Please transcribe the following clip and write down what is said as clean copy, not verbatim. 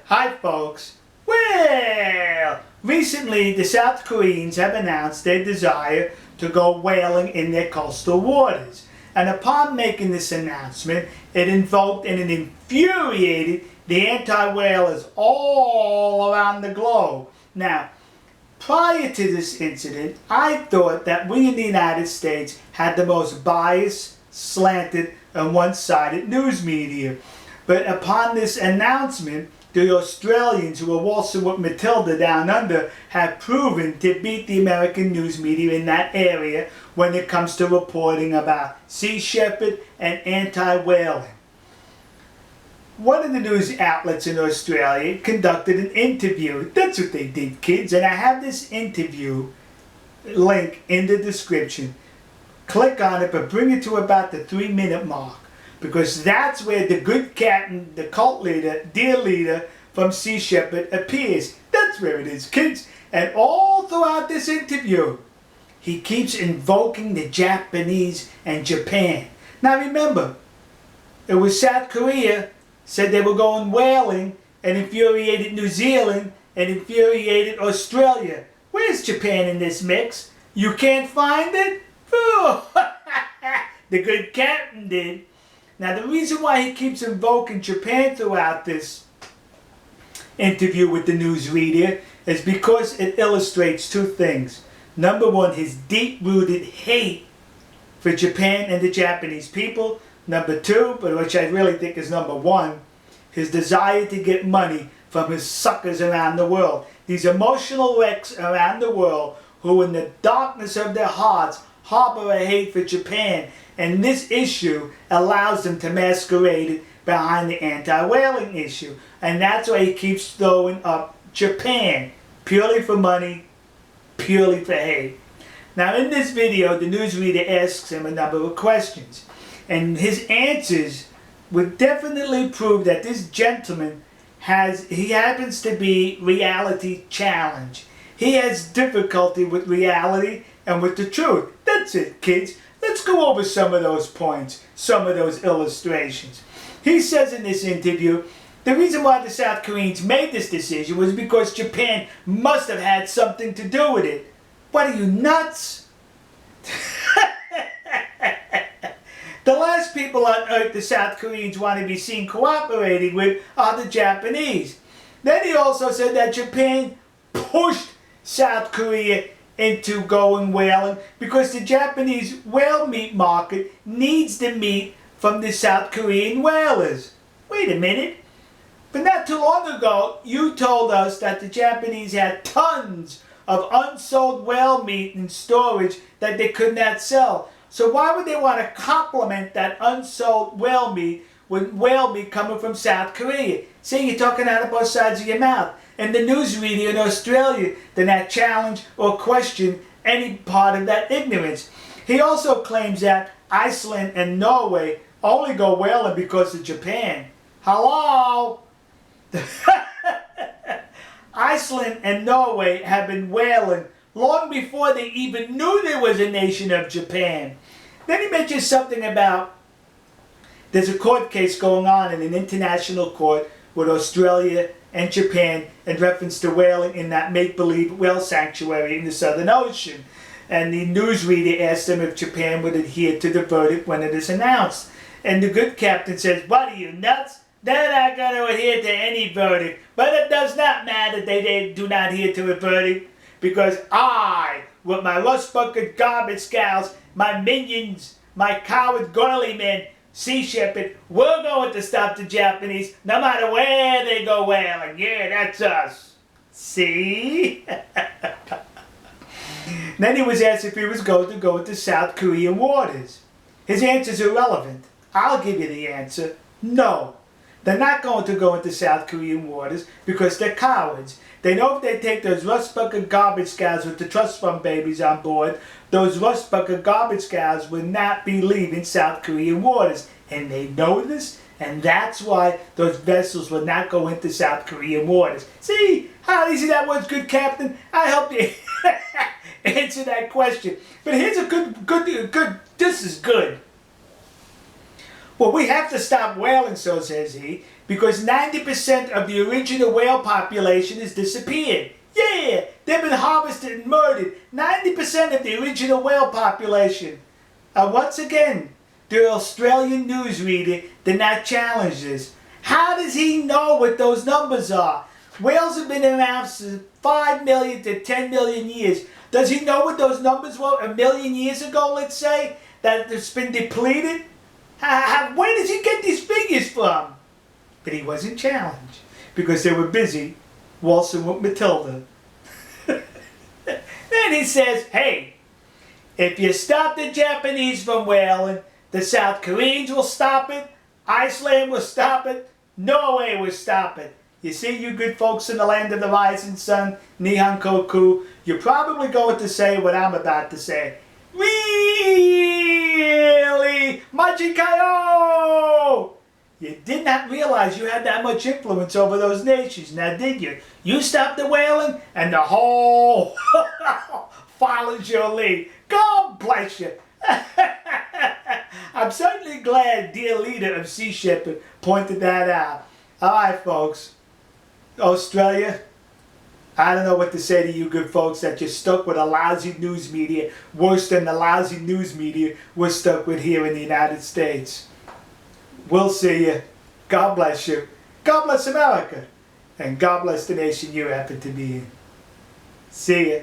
Hi folks. Well, recently the South Koreans have announced their desire to go whaling in their coastal waters. And upon making this announcement, it invoked and it infuriated the anti-whalers all around the globe. Now, prior to this incident, I thought that we in the United States had the most biased, slanted, and one-sided news media. But upon this announcement, the Australians who are waltzing with Matilda down under have proven to beat the American news media in that area when it comes to reporting about Sea Shepherd and anti-whaling. One of the news outlets in Australia conducted an interview. That's what they did, kids. And I have this interview link in the description. Click on it, but bring it to about the 3-minute mark. Because that's where the good captain, the cult leader, dear leader from Sea Shepherd appears. That's where it is, kids. And all throughout this interview, he keeps invoking the Japanese and Japan. Now remember, it was South Korea said they were going whaling and infuriated New Zealand and infuriated Australia. Where's Japan in this mix? You can't find it? The good captain did. Now the reason why he keeps invoking Japan throughout this interview with the newsreader is because it illustrates two things. Number one, his deep-rooted hate for Japan and the Japanese people. Number two, but which I really think is number one, his desire to get money from his suckers around the world. These emotional wrecks around the world who in the darkness of their hearts harbor a hate for Japan. And this issue allows them to masquerade it behind the anti-whaling issue. And that's why he keeps throwing up Japan. Purely for money, purely for hate. Now in this video, the newsreader asks him a number of questions. And his answers would definitely prove that this gentleman he happens to be reality challenged. He has difficulty with reality and with the truth. That's it, kids. Let's go over some of those points, some of those illustrations. He says in this interview, the reason why the South Koreans made this decision was because Japan must have had something to do with it. What are you, nuts? The last people on earth the South Koreans want to be seen cooperating with are the Japanese. Then he also said that Japan pushed South Korea into going whaling because the Japanese whale meat market needs the meat from the South Korean whalers. Wait a minute. But not too long ago, you told us that the Japanese had tons of unsold whale meat in storage that they could not sell. So why would they want to complement that unsold whale meat with whale meat coming from South Korea? See, you're talking out of both sides of your mouth. And the newsreader in Australia did not challenge or question any part of that ignorance. He also claims that Iceland and Norway only go whaling because of Japan. Hello? Iceland and Norway have been whaling long before they even knew there was a nation of Japan. Then he mentions something about there's a court case going on in an international court with Australia and Japan in reference to whaling in that make-believe whale sanctuary in the Southern Ocean. And the newsreader asked them if Japan would adhere to the verdict when it is announced. And the good captain says, what are you, nuts? They're not going to adhere to any verdict. But it does not matter they do not adhere to a verdict, because I, with my rust-bucket garbage scows, my minions, my coward goily men, Sea Shepherd, we're going to stop the Japanese no matter where they go whaling. Yeah, that's us. See? Then he was asked if he was going to go into South Korean waters. His answer's irrelevant. I'll give you the answer. No. They're not going to go into South Korean waters because they're cowards. They know if they take those rust bucket garbage scows with the trust fund babies on board, those rust bucket garbage scows will not be leaving South Korean waters. And they know this, and that's why those vessels will not go into South Korean waters. See how easy that was, good captain? I helped you answer that question. But here's a good, this is good. Well, we have to stop whaling, so says he. because 90% of the original whale population has disappeared. Yeah, they've been harvested and murdered. 90% of the original whale population. And once again, the Australian newsreader did not challenge this. How does he know what those numbers are? Whales have been around for 5 million to 10 million years. Does he know what those numbers were a million years ago, let's say? That it's been depleted? Where does he get these figures from? But he wasn't challenged because they were busy waltzing with Matilda. Then he says, hey, if you stop the Japanese from whaling, the South Koreans will stop it, Iceland will stop it, Norway will stop it. You see, you good folks in the land of the rising sun, Nihon Koku, you're probably going to say what I'm about to say. Really? Majikayo! You did not realize you had that much influence over those nations, now did you? You stopped the whaling and the whole follows your lead. God bless you. I'm certainly glad dear leader of Sea Shepherd pointed that out. Alright folks, Australia, I don't know what to say to you good folks that you're stuck with a lousy news media worse than the lousy news media we're stuck with here in the United States. We'll see you. God bless you. God bless America. And God bless the nation you happen to be in. See ya.